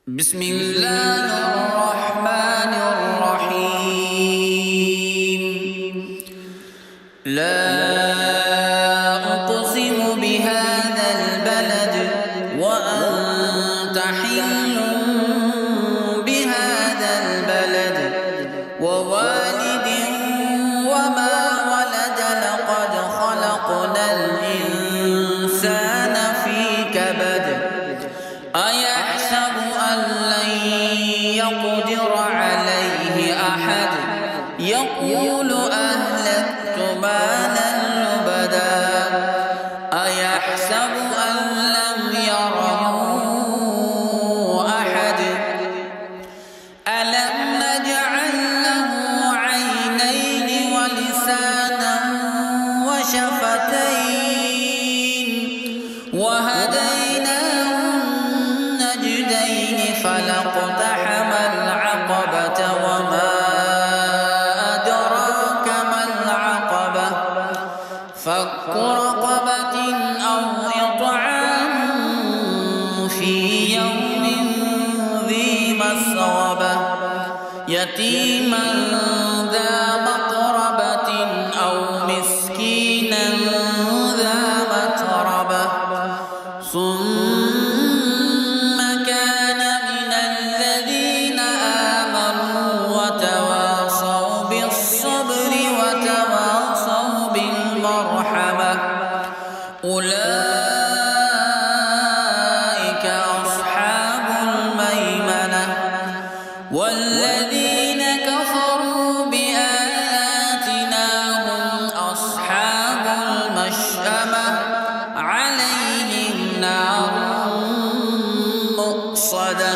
بسم الله الرحمن الرحيم. لا أقسم بهذا البلد وأنت حل بهذا البلد ووالد وما ولد لقد خلقنا الإنسان في كبد أيحسب أن لن يقدر عليه أحد يقول أهلكت مالا لبدا أيحسب أن لم يره أحد ألم نجعل له عينين ولسانا وشفتين وهديناه النجدين فلاقتحم العقبة وما أدراك ما العقبة فك رقبة أو إطعام في يوم ذي مسغبة يتيما ذا مقربة أو مسكينا ذا متربة ثم كان من الذين آمنوا وتواصوا بالصبر وتواصوا بالمرحمة أولئك أصحاب الميمنة والذين كفروا بآياتنا هم أصحاب المشأمة عليهم نار مؤصدة.